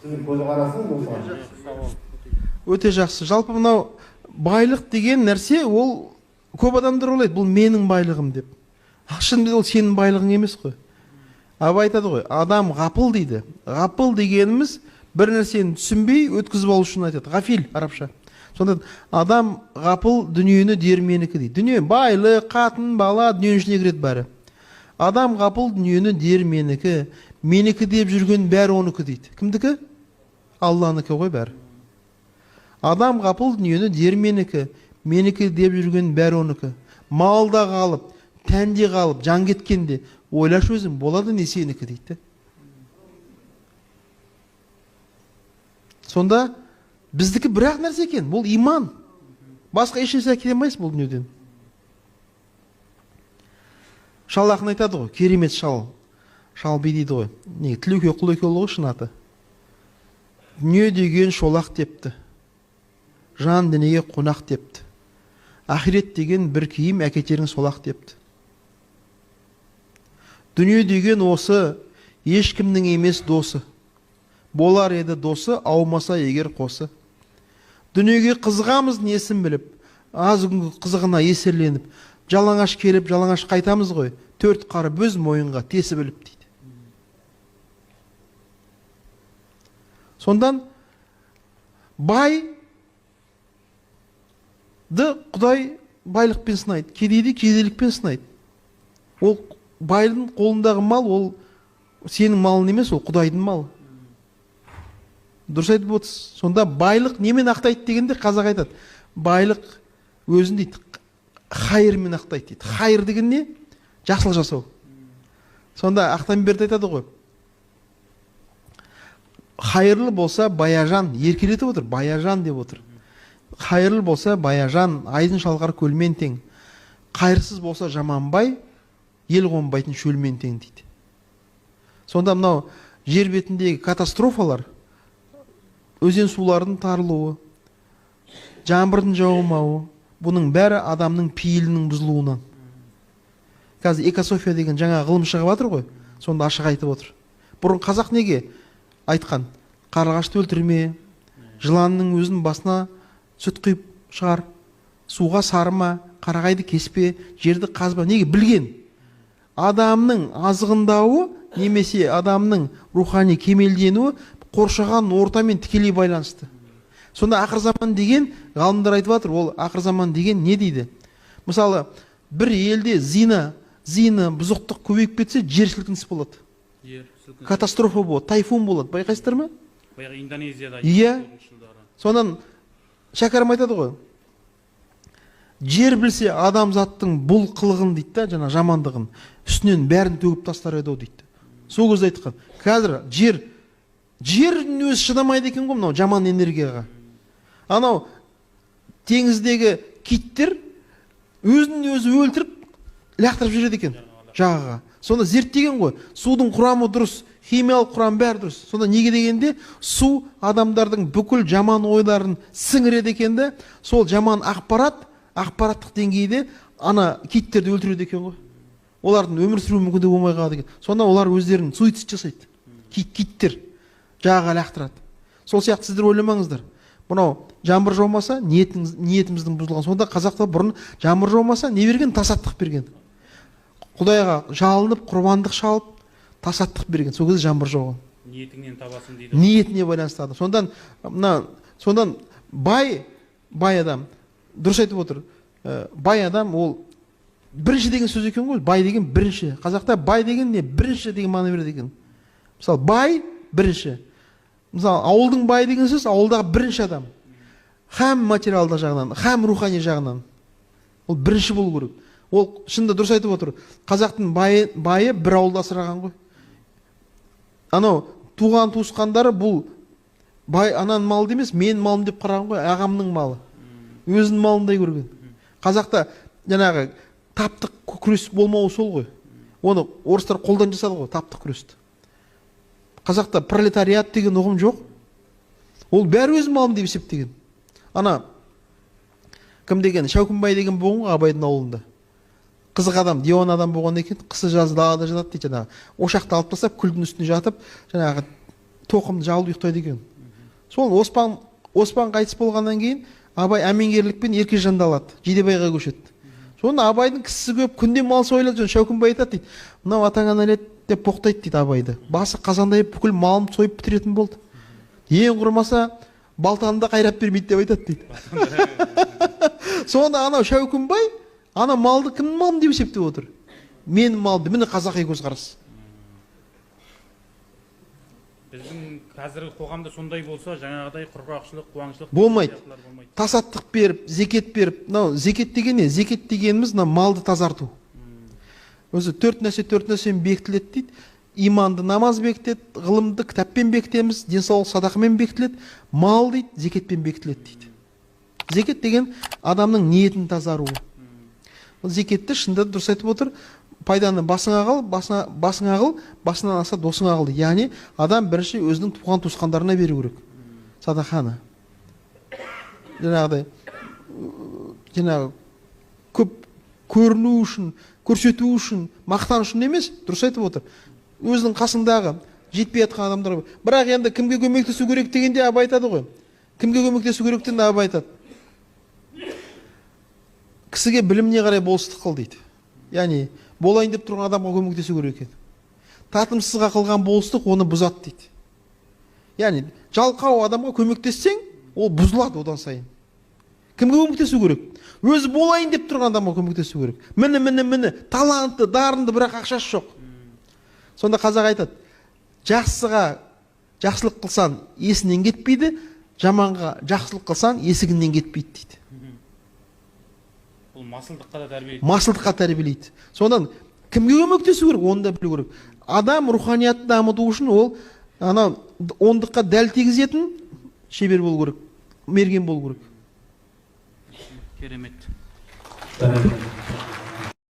Сіздің көзқарасыңыз болса. Өте жақсы. Жалпы мынау байлық деген нәрсе, ол көп адамдар ойлайды, бұл менің байлығым деп. Шынымен ол сенің байлығың емес қой. Абай айтады ғой, адам ғапыл дейді. Ғапыл дегеніміз бір нәрсені түсінбей өткізіп алу үшін айтады. Ғафил арабша. Сонда адам ғапыл дүниені дерменікі дейді. Дүние байлы, қатын, бала дүниенің ішіне кіреді бәрі. Адам ғапыл дүниені дерменікі, менікі деп жүрген бәрі оныкі дейді. Кімдікі? Алланыкі ғой бәрі. Адам ғапыл дүниені дерменікі, менікі деп жүрген бәрі оныкі. Малда қалып, тәнде қалып, жан кеткенде ойлаш өзім, болады не сенікі дейді. Сонда біздікі бір-ақ нәрсе екен, бұл иман. Басқа ешнәрсе әкеле алмайсыз бұл дүниеден. Шал ақын айтады ғой, керемет шал. Шал би дейді ғой. Неге Тілеуке Құлекеұлы ғой шын аты. Дүние деген шолақ депті. Жан денеге қонақ депті. Ахирет деген бір киім әкетерің солақ депті. Дүние деген осы, ешкімнің емес досы. Болар еді досы, аумаса егер қосы. Дүниеге қызығамыз несін біліп, аз күнгі қызығына есерленіп, жалаңаш келіп, жалаңаш қайтамыз ғой, төрт қары бөз мойынға тесі біліп дейді. Сондан байды Құдай байлықпен сынайды, кедейді кедейлікпен сынайды. Ол байдың қолындағы мал, ол сенің малың емес, ол Құдайдың малы. Дұрыс айтып отырсыз. Сонда байлық немен ақтайды дегенде қазақ айтады. Байлық өзін дейді, хайырмен ақтайды дейді. Хайыр деген не? Жақсылық жасау. Сонда Ақтанберді айтады ғой. Хайырлы болса баяжан, еркелетіп отыр, баяжан деп отыр. Хайырлы болса баяжан, айдын шалғар көлмен тең. Қайырсыз болса жаманбай, ел қонбайтын шөлмен тең дейді. Сонда мынау жер бетіндегі катастрофалар, өзен сулардың тарылуы, жаңбырдың жауымауы, бұның бәрі адамның пейілінің бұзылуынан. Қазір экософия деген жаңа ғылым шығып жатыр ғой, сонда ашық айтып отыр. Бұрын қазақ неге айтқан? Қарлығашты өлтірме, жыланның өзінің басына сүт құйып шығар, суға сарыма, қарағайды кеспе, жерді қазба. Неге? Білген. Адамның азғындауы немесе адамның рухани кемелденуі қоршаған ортамен тікелей байланысты. Сонда ақыр заман деген, ғалымдар айтып жатыр, ол ақыр заман деген не дейді? Мысалы, бір елде зина, бұзықтық көбейіп кетсе, жер сілкінісі болады. Катастрофа болады, тайфун болады. Байқайсыздар ма? Баяғы Индонезияда. Иә. Сонан Шәкәрім айтады ғой. Жер білсе адамзаттың бұл қылығын дейді да, жаңа жамандығын, үстінен бәрін төгіп тастар еді дейді. Сол кезде айтқан. Қазір жердің өзі шыдамайды екен ғой мынау жаман энергияға. Анау теңіздегі киттер өзін өзі өлтіріп лақтырып жүреді екен жағаға. Сонда зерттеген ғой. Судың құрамы дұрыс, химиялық құрам бәрі дұрыс. Сонда неге дегенде су адамдардың бүкіл жаман ойларын сіңіреді екенде, сол жаман ақпараттық деңгейде ана киттерді өлтіреді екен ғой. Олардың өмір сүру мүмкіндігі болмай қалады екен. Сонда олар өздерін суицид жасайды. Киттер жағаға лақтырады. Сол сияқты сіздер ойламаңыздар. Мынау жаңбыр жаумаса, ниетіміздің бұзылған. Сонда қазақта бұрын жаңбыр жаумаса, не берген? Тасаттық берген. Құдайға жалынып, құрбандық шалып, тасаттық берген. Сол кезде жаңбыр жауған. Ниетіңнен табасың дейді. Ниетіне байланысты. Сондан бай адам, дұрыс айтып отыр. Бай адам ол бірінші деген сөз екен ғой. Бай деген бірінші. Қазақта бай деген не? Бірінші деген мағына береді екен. Мысалы, бай бірінші. Мысалы, ауылдың бай деген сөз ауылдағы бірінші адам. Хәм материалдық жағынан, хәм рухани жағынан. Ол бірінші болу керек. Ол шынында дұрыс айтып отыр. Қазақтың байы бір ауылда асыраған ғой. Анау туған туысқандары бұл бай ананың малы емес, мен малым деп қараған ғой, ағамның малы. Өзінің малындай көрген. Қазақта жаңағы таптық күрес болмауы сол ғой. Оны орыстар қолдан жасады ғой, таптық күресті. Қазақта пролетариат деген ұғым жоқ. Ол бәрі өз малым деп есептеген. Ана кім деген? Шәукімбай деген болған ғой Абайдың ауылында. Қызық адам, диуан адам болған екен, қысы жазы далада жатады дейді жаңағы. Ошақты алып тастап, күлдің үстіне жатып, жаңағы тоқымды жабылып ұйықтайды екен. Сол Оспан қайтыс болғаннан кейін Абай әмеңгерлікпен Еркежанды алады, Жидебайға көшеді. Соны Абайдың кісісі көп, күнде мал сойылады. Шәукімбай айтады дейді, мынау атаңа нәлет деп боқтайды дейді Абайды. Басы қазандай бүкіл малын сойып бітіретін болды. Ең құрмаса балтаны да қайрап бермейді деп айтады дейді. Сонда анау Шәукімбай ана малды кімнің малым деп есептеп отыр? Менің малды. Міне қазақи көзқарас. Біздің қазіргі қоғамда сондай болса, жаңағыдай құрғақшылық, қуаңшылық болмайды. Тасаттық беріп, зекет беріп, мынау зекет деген не? Зекет дегеніміз мына малды тазарту. Өзі төрт нәрсемен бекітіледі дейді. Иманды намаз бекітеді, ғылымды кітаппен бекітеміз, денсаулық садақамен бекітіледі, мал дейді, зекетпен бекітіледі дейді. Зекет деген адамның ниетін тазаруы. Зекетті шынында дұрыс айтып отыр. Пайданы басыңа қыл, басынан аса досыңа қыл. Яғни адам бірінші өзінің туған туысқандарына беру керек садақаны. Жаңағы көп көріну үшін, көрсету үшін, мақтан үшін емес, дұрыс айтып отыр. Өзінің қасындағы жетпей жатқан адамдар. Бірақ енді кімге көмектесу керек дегенде Абай айтады ғой. Кімге көмектесу керектен Абай айтады. Кісіге біліміне қарай болыстық қыл дейді. Яғни болайын деп тұрған адамға көмектесу керек екен. Татымсызға қылған болыстық оны бұзады дейді. Яғни жалқау адамға көмектессең, ол бұзылады одан сайын. Кімге көмектесу керек? Өзі болайын деп тұрған адамға көмектесу керек. Міне, талантты, дарынды, бірақ ақшасы жоқ. Сонда қазақ айтады, жақсыға жақсылық қылсан, есінен кетпейді, жаманға жақсылық қылсан, есігінен кетпейді дейді. Ол масылдыққа да тәрбиелейді. Масылдыққа тәрбиелейді. Сондан кімге көмектесу керек? Оны да білу керек. Адам руханиятты дамыту үшін ол ана ондыққа дәл тигізетін шебер болу керек, мерген болу керек. Керемет.